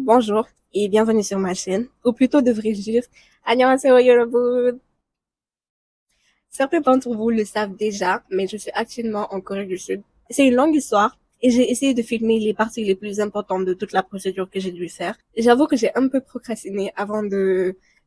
bonjour et bienvenue sur ma chaîne, ou plutôt devrais-je dire 안녕하세요 여러분. Certains d'entre vous le savent déjà, mais je suis actuellement en Corée du Sud. C'est une longue histoire et j'ai essayé de filmer les parties les plus importantes de toute la procédure que j'ai dû faire. J'avoue que j'ai un peu procrastiné avant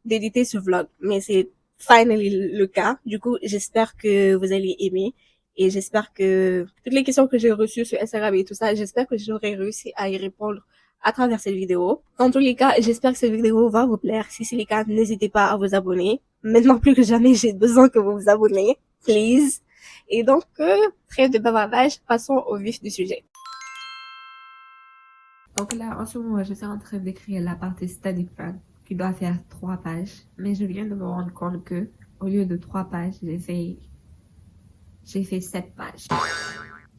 d'éditer ce vlog, mais c'est finally le cas. Du coup, j'espère que vous allez aimer. Et j'espère que toutes les questions que j'ai reçues sur Instagram et tout ça, j'espère que j'aurai réussi à y répondre à travers cette vidéo. Dans tous les cas, j'espère que cette vidéo va vous plaire. Si c'est le cas, n'hésitez pas à vous abonner. Maintenant plus que jamais, j'ai besoin que vous vous abonnez. Please. Et donc, trêve de bavardage, passons au vif du sujet. Donc là, en ce moment, je suis en train d'écrire la partie study plan, qui doit faire 3 pages. Mais je viens de me rendre compte que, au lieu de 3 pages, j'ai fait 7 pages.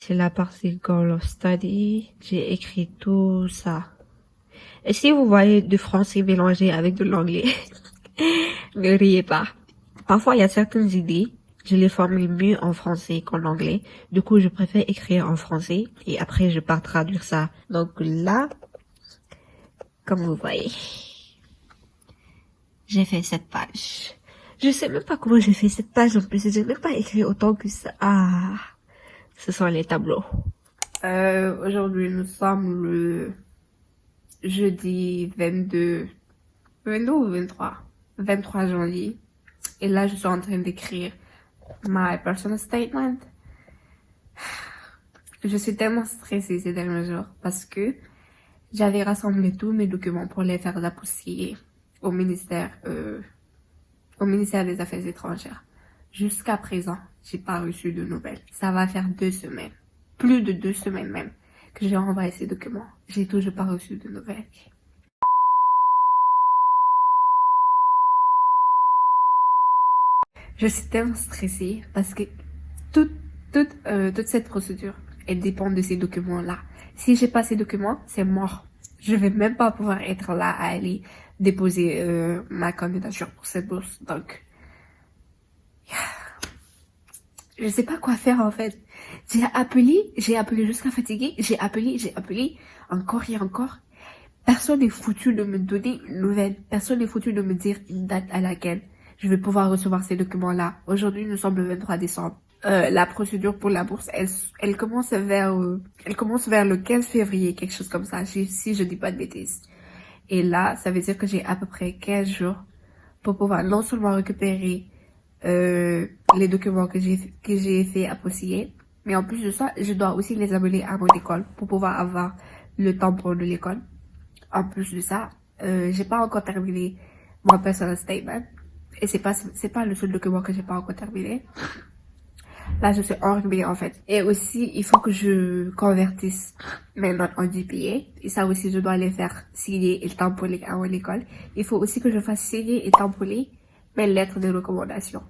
C'est la partie Goal of Study. J'ai écrit tout ça. Et si vous voyez du français mélangé avec de l'anglais, ne riez pas. Parfois, il y a certaines idées, je les formule mieux en français qu'en anglais. Du coup, je préfère écrire en français et après, je pars traduire ça. Donc là, comme vous voyez, j'ai fait 7 pages. Je sais même pas comment j'ai fait 7 pages en plus. J'ai même pas écrit autant que ça. Ah, ce sont les tableaux. Aujourd'hui, nous sommes le jeudi 22 ou 23 janvier. Et là, je suis en train d'écrire my personal statement. Je suis tellement stressée ces derniers jours parce que j'avais rassemblé tous mes documents pour les faire appuyer au ministère des Affaires étrangères. Jusqu'à présent, j'ai pas reçu de nouvelles. Ça va faire 2 semaines, plus de 2 semaines même, que j'ai envoyé ces documents. J'ai toujours pas reçu de nouvelles. Je suis tellement stressée parce que toute cette procédure, elle dépend de ces documents-là. Si j'ai pas ces documents, c'est mort. Je vais même pas pouvoir être là à aller déposer ma candidature pour cette bourse. Donc, je sais pas quoi faire en fait. J'ai appelé jusqu'à fatiguer. J'ai appelé encore et encore. Personne n'est foutu de me donner une nouvelle. Personne n'est foutu de me dire une date à laquelle je vais pouvoir recevoir ces documents-là. Aujourd'hui, nous sommes le 23 décembre. La procédure pour la bourse, elle commence vers le 15 février, quelque chose comme ça, si je dis pas de bêtises. Et là, ça veut dire que j'ai à peu près 15 jours pour pouvoir non seulement récupérer les documents que j'ai fait appuyer, mais en plus de ça, je dois aussi les amener à mon école pour pouvoir avoir le tampon de l'école. En plus de ça, j'ai pas encore terminé mon personal statement. Et c'est pas le seul document que j'ai pas encore terminé. Là, je suis enrhumée en fait. Et aussi, il faut que je convertisse mes notes en GPA. Et ça aussi, je dois les faire signer et tamponner à mon école. Il faut aussi que je fasse signer et tamponner mes lettres de recommandation.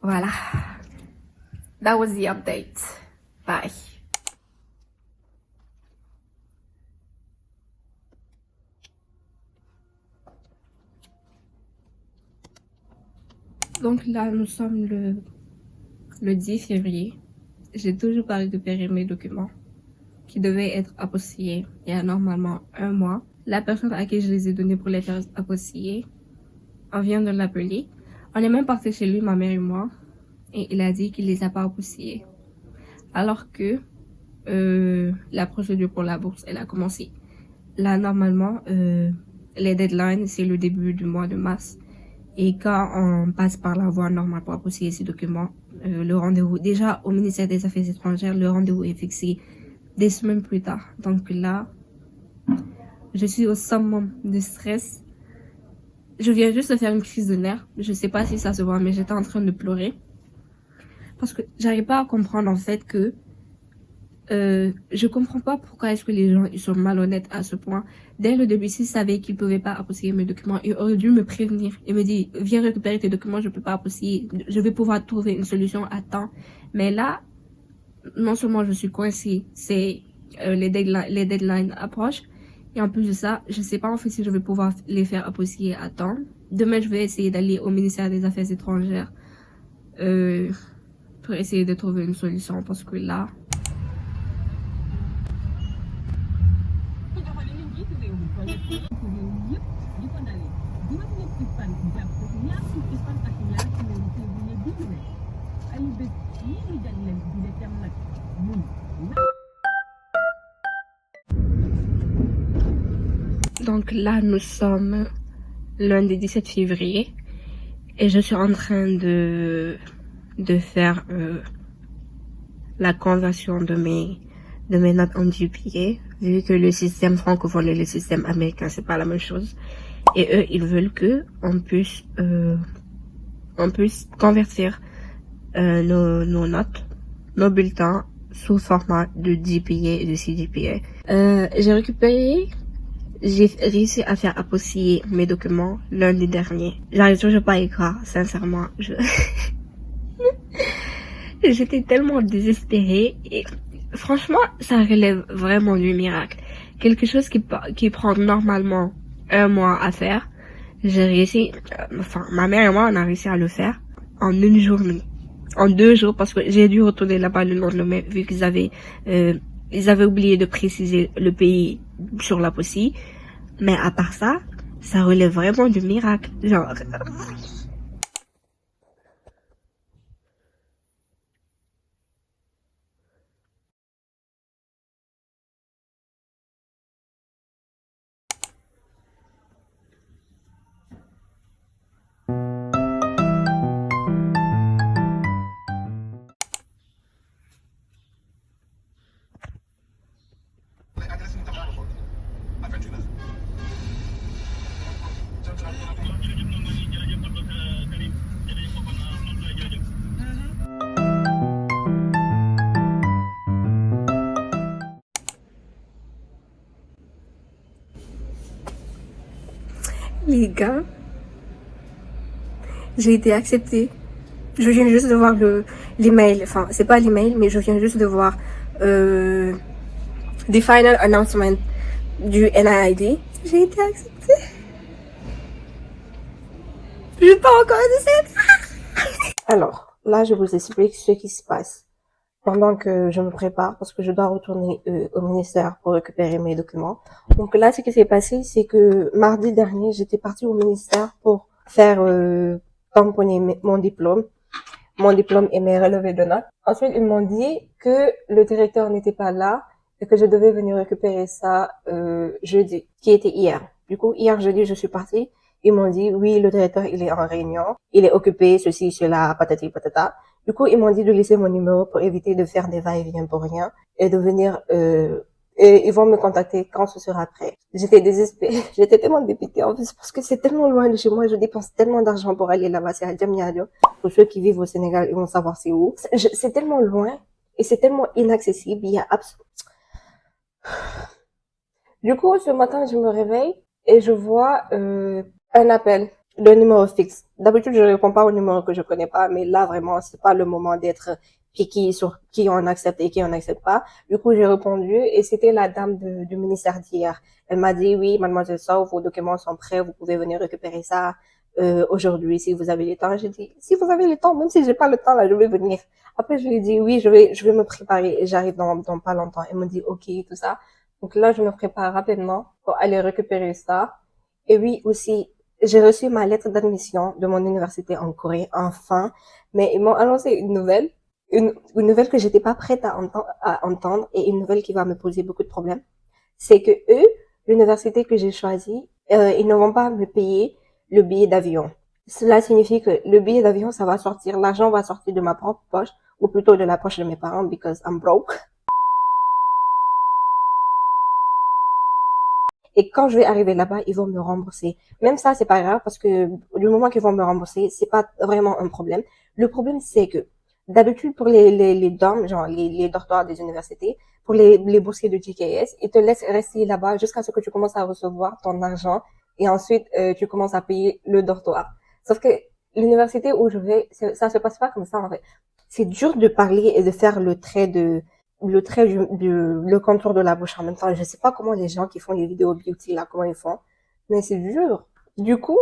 Voilà. That was the update. Bye. Donc là, nous sommes le 10 février. J'ai toujours pas récupéré mes documents qui devaient être apostillés il y a normalement 1 mois. La personne à qui je les ai donnés pour les faire apostiller, on vient de l'appeler. On est même parti chez lui, ma mère et moi, et il a dit qu'il les a pas apostillés. Alors que la procédure pour la bourse, elle a commencé. Là, normalement, les deadlines, c'est le début du mois de mars. Et quand on passe par la voie normale pour appuyer ces documents, le rendez-vous, déjà au ministère des Affaires étrangères, le rendez-vous est fixé des semaines plus tard. Donc là, je suis au summum de stress. Je viens juste de faire une crise de nerfs. Je sais pas si ça se voit, mais j'étais en train de pleurer. Parce que j'arrive pas à comprendre en fait que je comprends pas pourquoi est-ce que les gens ils sont malhonnêtes à ce point. Dès le début, s'ils savaient qu'ils pouvaient pas appuyer mes documents, ils auraient dû me prévenir et me dire viens récupérer tes documents, je peux pas appuyer, je vais pouvoir trouver une solution à temps. Mais là, non seulement je suis coincée, c'est les deadlines approchent, et en plus de ça, je sais pas en fait si je vais pouvoir les faire appuyer à temps. Demain, je vais essayer d'aller au ministère des Affaires étrangères pour essayer de trouver une solution parce que là. Donc là, nous sommes lundi 17 février et je suis en train de faire la conversion de mes notes en GPA, vu que le système francophone et le système américain, c'est pas la même chose. Et eux, ils veulent que on puisse convertir nos notes, nos bulletins sous format de GPA et de CGPA. J'ai réussi à faire apostiller mes documents lundi dernier. J'arrive toujours pas à y croire, sincèrement. J'étais tellement désespérée et franchement, ça relève vraiment du miracle. Quelque chose qui prend normalement un mois à faire, j'ai réussi, ma mère et moi, on a réussi à le faire en une journée. En 2 jours, parce que j'ai dû retourner là-bas le lendemain, vu qu'ils avaient oublié de préciser le pays sur la postille. Mais à part ça, ça relève vraiment du miracle. Genre, les gars, j'ai été acceptée. Je viens juste de voir l'email. Enfin, c'est pas l'email, mais je viens juste de voir the final announcement du NIID. J'ai été acceptée. Je pas encore de cette. Alors, là, je vous explique ce qui se passe pendant que je me prépare parce que je dois retourner au ministère pour récupérer mes documents. Donc là, ce qui s'est passé, c'est que mardi dernier, j'étais partie au ministère pour faire tamponner mon diplôme et mes relevés de notes. Ensuite, ils m'ont dit que le directeur n'était pas là et que je devais venir récupérer ça jeudi, qui était hier. Du coup, hier jeudi, je suis partie. Ils m'ont dit, oui, le directeur, il est en réunion, il est occupé, ceci, cela, patati, patata. Du coup, ils m'ont dit de laisser mon numéro pour éviter de faire des va-et-vient pour rien et de venir, et ils vont me contacter quand ce sera prêt. J'étais désespérée, j'étais tellement dépitée en plus parce que c'est tellement loin de chez moi, je dépense tellement d'argent pour aller là-bas, c'est à Diamniadio. Pour ceux qui vivent au Sénégal, ils vont savoir c'est où. C'est tellement loin et c'est tellement inaccessible, il y a absolument... Du coup, ce matin, je me réveille et je vois un appel de numéro fixe. D'habitude, je réponds pas au numéro que je connais pas, mais là, vraiment, c'est pas le moment d'être piqué sur qui on accepte et qui on n'accepte pas. Du coup, j'ai répondu et c'était la dame du ministère d'hier. Elle m'a dit, oui, mademoiselle Sow, vos documents sont prêts, vous pouvez venir récupérer ça aujourd'hui si vous avez le temps. J'ai dit, si vous avez le temps, même si j'ai pas le temps, là, je vais venir. Après, je lui ai dit, oui, je vais me préparer et j'arrive dans pas longtemps. Elle me dit, ok, tout ça. Donc là, je me prépare rapidement pour aller récupérer ça. Et oui, aussi, j'ai reçu ma lettre d'admission de mon université en Corée, enfin. Mais ils m'ont annoncé une nouvelle que j'étais pas prête à entendre et une nouvelle qui va me poser beaucoup de problèmes. C'est que eux, l'université que j'ai choisie, ils ne vont pas me payer le billet d'avion. Cela signifie que le billet d'avion, ça va sortir, l'argent va sortir de ma propre poche, ou plutôt de la poche de mes parents, because I'm broke. Et quand je vais arriver là-bas, ils vont me rembourser. Même ça, c'est pas grave parce que du moment qu'ils vont me rembourser, c'est pas vraiment un problème. Le problème, c'est que d'habitude pour les dorms, genre les dortoirs des universités, pour les boursiers de GKS, ils te laissent rester là-bas jusqu'à ce que tu commences à recevoir ton argent et ensuite tu commences à payer le dortoir. Sauf que l'université où je vais, ça se passe pas comme ça en fait. C'est dur de parler et de faire le contour de la bouche en même temps. Je sais pas comment les gens qui font les vidéos beauty là, comment ils font, mais c'est dur. Du coup,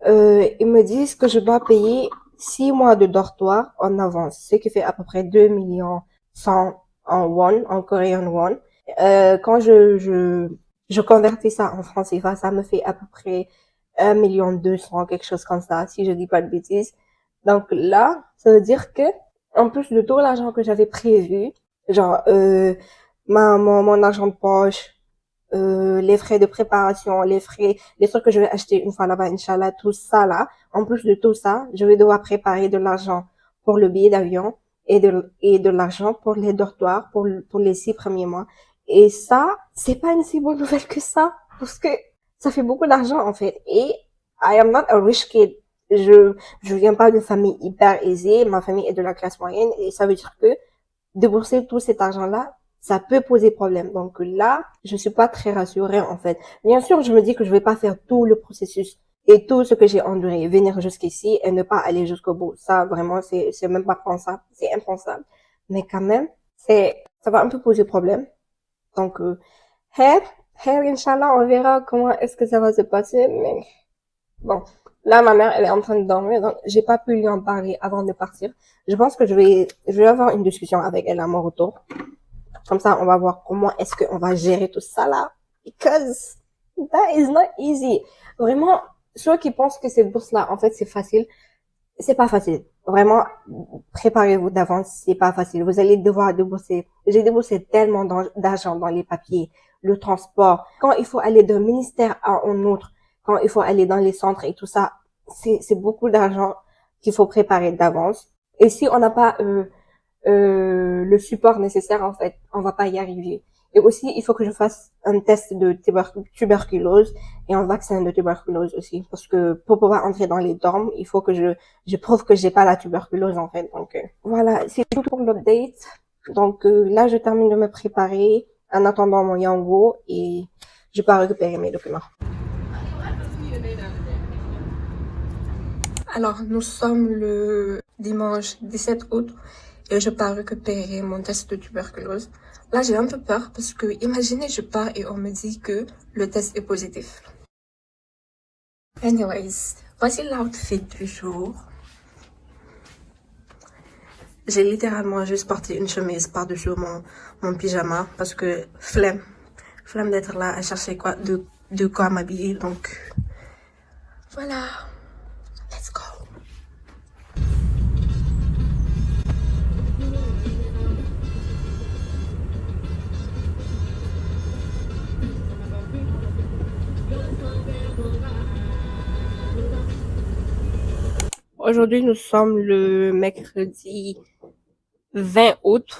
ils me disent que je dois payer 6 mois de dortoir en avance, ce qui fait à peu près 2 millions 100 en won, en Korean won. Quand je convertis ça en francs CFA, ça me fait à peu près 1 million 200, quelque chose comme ça, si je dis pas de bêtises. Donc là, ça veut dire que, en plus de tout l'argent que j'avais prévu, Genre, mon argent de poche, les frais de préparation, les trucs que je vais acheter une fois là-bas, Inch'Allah, tout ça là. En plus de tout ça, je vais devoir préparer de l'argent pour le billet d'avion et de l'argent pour les dortoirs pour les 6 premiers mois. Et ça, c'est pas une si bonne nouvelle que ça, parce que ça fait beaucoup d'argent en fait. Et I am not a rich kid. Je viens pas d'une famille hyper aisée. Ma famille est de la classe moyenne et ça veut dire que débourser tout cet argent-là, ça peut poser problème. Donc là, je suis pas très rassurée en fait. Bien sûr, je me dis que je vais pas faire tout le processus et tout ce que j'ai enduré, venir jusqu'ici et ne pas aller jusqu'au bout. Ça, vraiment, c'est même pas pensable, c'est impensable. Mais quand même, ça va un peu poser problème. Donc, hey, hey, Inch'Allah, on verra comment est-ce que ça va se passer. Mais bon, là, ma mère, elle est en train de dormir, donc j'ai pas pu lui en parler avant de partir. Je pense que je vais avoir une discussion avec elle à mon retour. Comme ça, on va voir comment est-ce qu'on va gérer tout ça là. Because that is not easy. Vraiment, ceux qui pensent que cette bourse-là, en fait, c'est facile, c'est pas facile. Vraiment, préparez-vous d'avance, c'est pas facile. Vous allez devoir débourser. J'ai déboursé tellement d'argent dans les papiers, le transport. Quand il faut aller d'un ministère à un autre, quand il faut aller dans les centres et tout ça, c'est beaucoup d'argent qu'il faut préparer d'avance. Et si on n'a pas le support nécessaire, en fait, on va pas y arriver. Et aussi, il faut que je fasse un test de tuberculose et un vaccin de tuberculose aussi. Parce que pour pouvoir entrer dans les dormes, il faut que je prouve que j'ai pas la tuberculose, en fait. Donc, voilà, c'est tout pour l'update. Donc, là, je termine de me préparer en attendant mon Yango et je peux récupérer mes documents. Alors, nous sommes le dimanche 17 août et je pars récupérer mon test de tuberculose. Là, j'ai un peu peur parce que, imaginez, je pars et on me dit que le test est positif. Anyways, voici l'outfit du jour. J'ai littéralement juste porté une chemise par-dessus mon pyjama parce que flemme d'être là à chercher de quoi m'habiller. Donc, voilà. Let's go. Aujourd'hui, nous sommes le mercredi 20 août.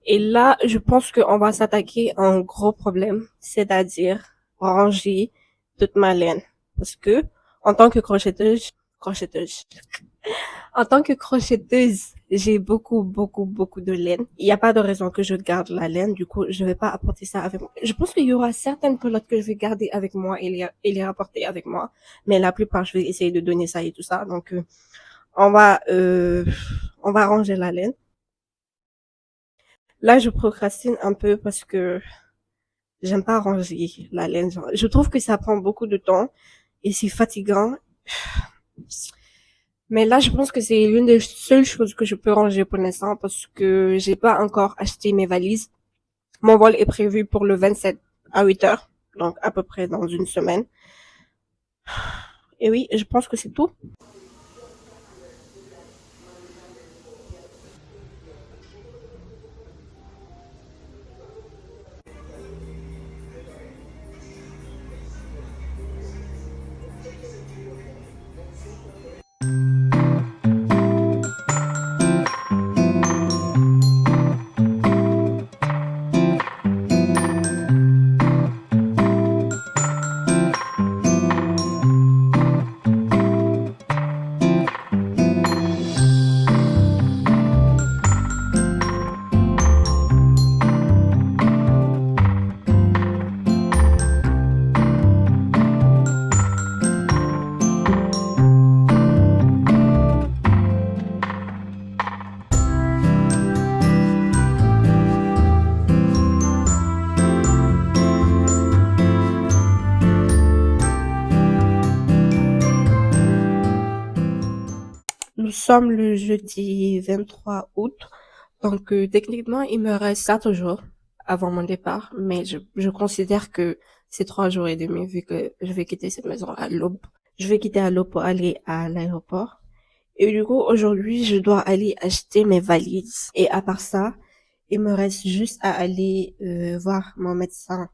Et là, je pense qu'on va s'attaquer à un gros problème, c'est-à-dire ranger toute ma laine. Parce que, en tant que crocheteuse, en tant que crocheteuse, j'ai beaucoup de laine. Il n'y a pas de raison que je garde la laine. Du coup, je vais pas apporter ça avec moi. Je pense qu'il y aura certaines pelotes que je vais garder avec moi et les rapporter avec moi. Mais la plupart, je vais essayer de donner ça et tout ça. Donc, on va, euh, on va ranger la laine. Là, je procrastine un peu parce que j'aime pas ranger la laine. Genre, je trouve que ça prend beaucoup de temps et c'est fatigant. Mais là, je pense que c'est l'une des seules choses que je peux ranger pour l'instant parce que j'ai pas encore acheté mes valises. Mon vol est prévu pour le 27 à 8 heures. Donc, à peu près dans une semaine. Et oui, je pense que c'est tout. Nous sommes le jeudi 23 août. Donc, techniquement, il me reste 4 jours avant mon départ. Mais je considère que c'est 3 jours et demi vu que je vais quitter cette maison à l'aube. Je vais quitter à l'aube pour aller à l'aéroport. Et du coup, aujourd'hui, je dois aller acheter mes valises. Et à part ça, Il me reste juste à aller voir mon médecin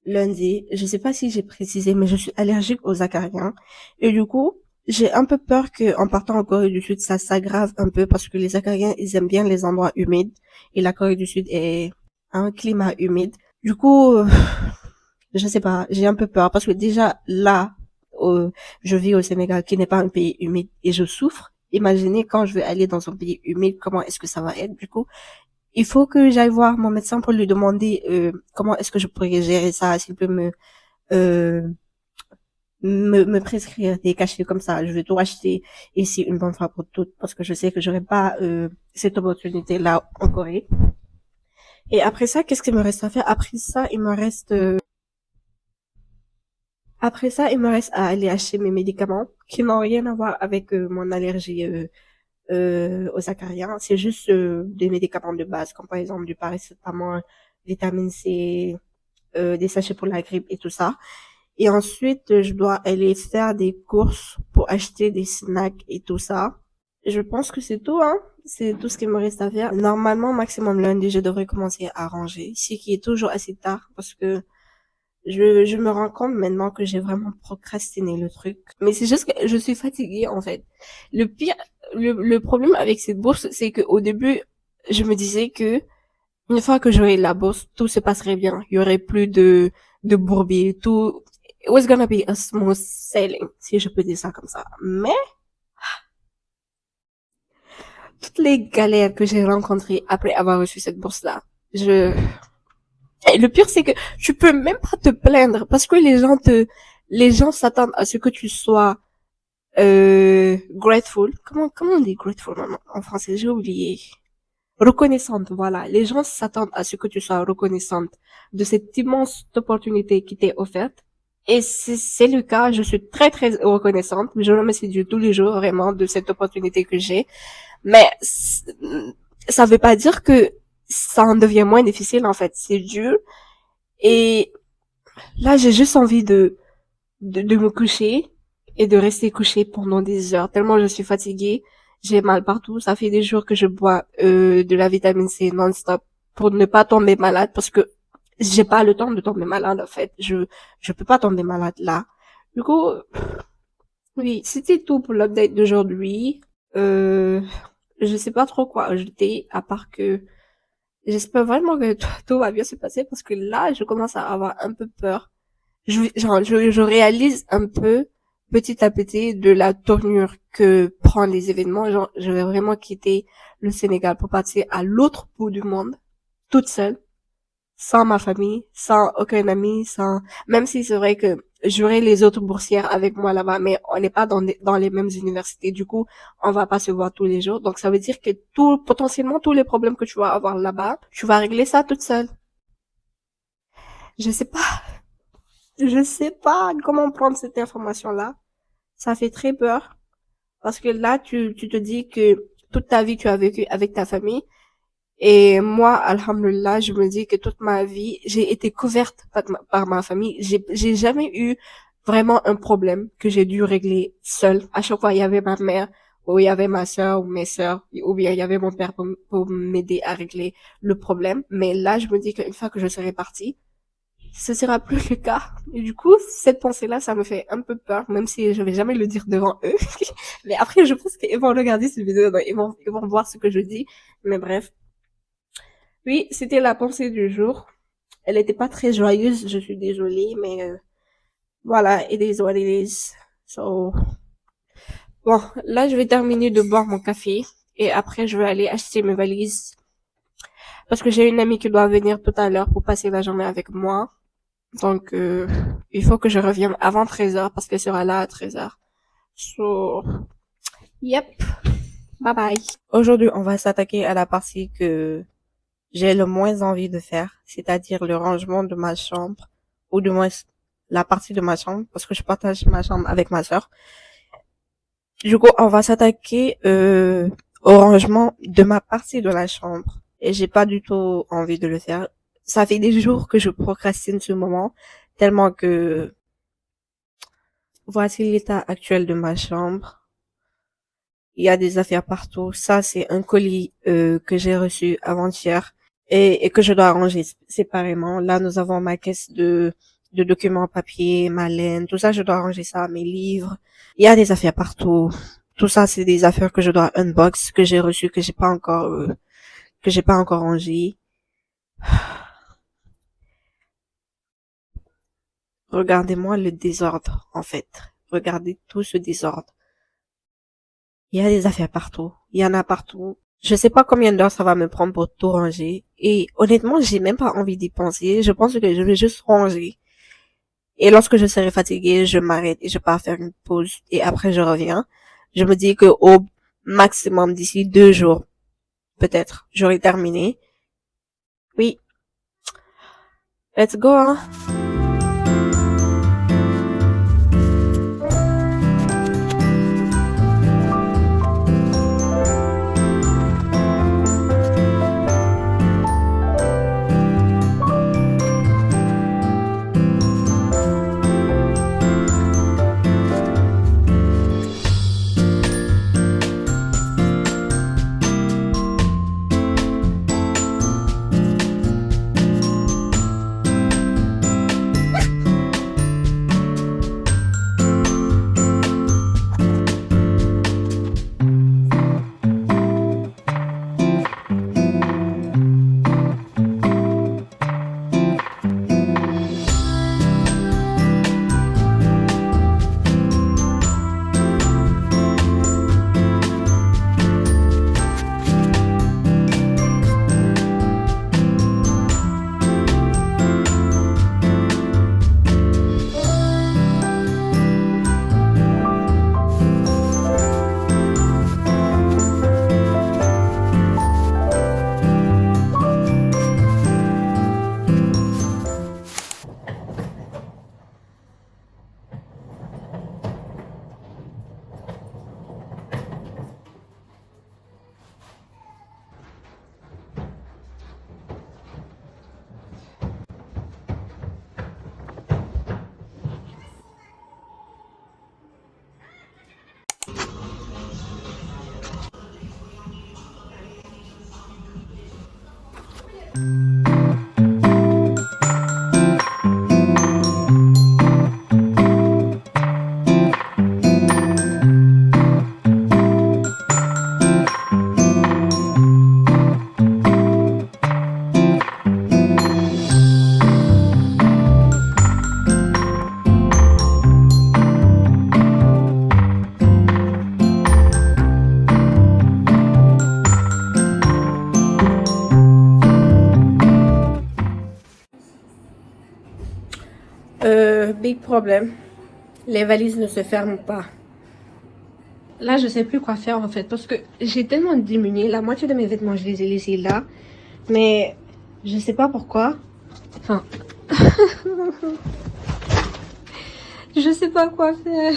lundi. Je sais pas si j'ai précisé, mais je suis allergique aux acariens. Et du coup, j'ai un peu peur que en partant en Corée du Sud, ça s'aggrave un peu parce que les acariens, ils aiment bien les endroits humides. Et la Corée du Sud est un climat humide. Du coup, je sais pas, j'ai un peu peur parce que déjà là, je vis au Sénégal qui n'est pas un pays humide et je souffre. Imaginez quand je vais aller dans un pays humide, comment est-ce que ça va être du coup. Il faut que j'aille voir mon médecin pour lui demander comment est-ce que je pourrais gérer ça, s'il peut euh, me prescrire des cachets comme ça. Je vais tout acheter ici une bonne fois pour toutes parce que je sais que j'aurai pas cette opportunité là en Corée. Et après ça, qu'est-ce qu'il me reste à faire? Après ça, il me reste à aller acheter mes médicaments qui n'ont rien à voir avec mon allergie aux acariens. C'est juste des médicaments de base, comme par exemple du paracétamol, vitamine C, des sachets pour la grippe et tout ça. Et ensuite, je dois aller faire des courses pour acheter des snacks et tout ça. Je pense que c'est tout, hein. C'est tout ce qu'il me reste à faire. Normalement, maximum lundi, je devrais commencer à ranger, ce qui est toujours assez tard parce que je me rends compte maintenant que j'ai vraiment procrastiné le truc. Mais c'est juste que je suis fatiguée, en fait. Le pire, le problème avec cette bourse, c'est que au début, je me disais que une fois que j'aurais la bourse, tout se passerait bien. Il y aurait plus de bourbier, tout. It was gonna be a smooth sailing, si je peux dire ça comme ça. Mais, toutes les galères que j'ai rencontrées après avoir reçu cette bourse-là, et le pire, c'est que tu peux même pas te plaindre parce que les gens s'attendent à ce que tu sois grateful. Comment on dit grateful en français? J'ai oublié. Reconnaissante, voilà. Les gens s'attendent à ce que tu sois reconnaissante de cette immense opportunité qui t'est offerte. Et c'est le cas. Je suis très très reconnaissante. Je remercie Dieu tous les jours vraiment de cette opportunité que j'ai. Mais ça veut pas dire que ça en devient moins difficile en fait. C'est dur. Et là, j'ai juste envie de me coucher et de rester couchée pendant des heures, tellement je suis fatiguée. J'ai mal partout. Ça fait des jours que je bois de la vitamine C non-stop pour ne pas tomber malade parce que j'ai pas le temps de tomber malade en fait. Je peux pas tomber malade là. Du coup, oui, c'était tout pour l'update d'aujourd'hui. Euh, je sais pas trop quoi ajouter à part que j'espère vraiment que tout va bien se passer parce que là, je commence à avoir un peu peur. Je réalise un peu, petit à petit, de la tournure que prend les événements. Genre, je vais vraiment quitter le Sénégal pour partir à l'autre bout du monde, toute seule, sans ma famille, sans aucun ami, sans, même si c'est vrai que j'aurai les autres boursières avec moi là-bas, mais on n'est pas dans les mêmes universités. Du coup, on va pas se voir tous les jours. Donc, ça veut dire que potentiellement, tous les problèmes que tu vas avoir là-bas, tu vas régler ça toute seule. Je sais pas. Je sais pas comment prendre cette information-là. Ça fait très peur. Parce que là, tu te dis que toute ta vie, tu as vécu avec ta famille. Et moi, alhamdulillah, je me dis que toute ma vie, j'ai été couverte par ma famille. J'ai jamais eu vraiment un problème que j'ai dû régler seule. À chaque fois, il y avait ma mère, ou il y avait ma soeur, ou mes sœurs, ou bien il y avait mon père pour m'aider à régler le problème. Mais là, je me dis qu'une fois que je serai partie, ce sera plus le cas. Et du coup, cette pensée-là, ça me fait un peu peur, même si je vais jamais le dire devant eux. Mais après, je pense qu'ils vont regarder cette vidéo, donc ils vont voir ce que je dis. Mais bref. Oui, c'était la pensée du jour. Elle était pas très joyeuse, je suis désolée, mais voilà, it is what it is. So, bon, là, je vais terminer de boire mon café et après, je vais aller acheter mes valises parce que j'ai une amie qui doit venir tout à l'heure pour passer la journée avec moi. Donc, il faut que je revienne avant 13h parce qu'elle sera là à 13h. So, yep. Bye bye. Aujourd'hui, on va s'attaquer à la partie que j'ai le moins envie de faire, c'est-à-dire le rangement de ma chambre, ou du moins la partie de ma chambre, parce que je partage ma chambre avec ma sœur. Du coup, on va s'attaquer au rangement de ma partie de la chambre. Et j'ai pas du tout envie de le faire. Ça fait des jours que je procrastine ce moment, tellement que voici l'état actuel de ma chambre. Il y a des affaires partout. Ça, c'est un colis que j'ai reçu avant-hier. et que je dois ranger séparément. Là, nous avons ma caisse de documents papier, ma laine, tout ça, je dois ranger ça, mes livres. Il y a des affaires partout. Tout ça, c'est des affaires que je dois unbox, que j'ai reçues, que j'ai pas encore rangées. Regardez-moi le désordre, en fait. Regardez tout ce désordre. Il y a des affaires partout. Il y en a partout. Je sais pas combien d'heures ça va me prendre pour tout ranger. Et honnêtement, j'ai même pas envie d'y penser. Je pense que je vais juste ranger. Et lorsque je serai fatiguée, je m'arrête et je pars faire une pause. Et après, je reviens. Je me dis que au maximum d'ici 2 jours, peut-être, j'aurai terminé. Oui. Let's go, hein. Big problème. Les valises ne se ferment pas. Là, je sais plus quoi faire en fait parce que j'ai tellement diminué. La moitié de mes vêtements, je les ai laissés là. Mais je sais pas pourquoi. Enfin. Je sais pas quoi faire.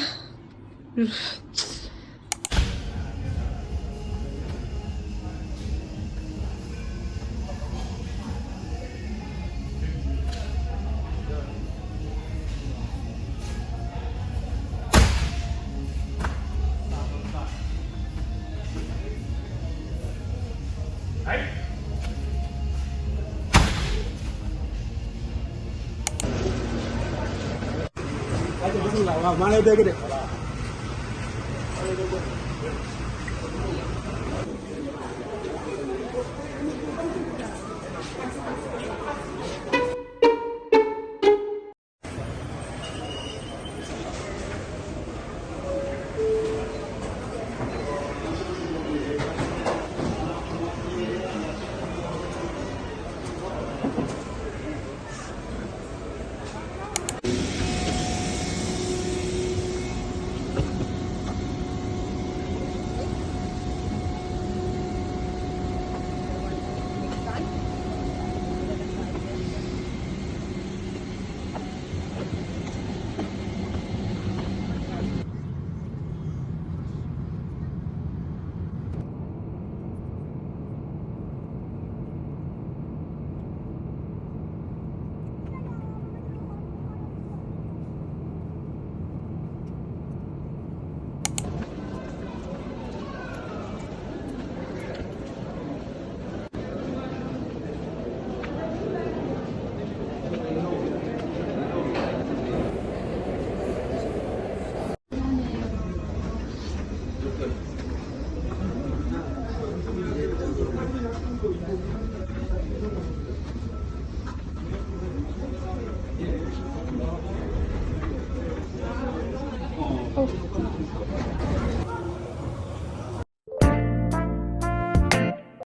tout.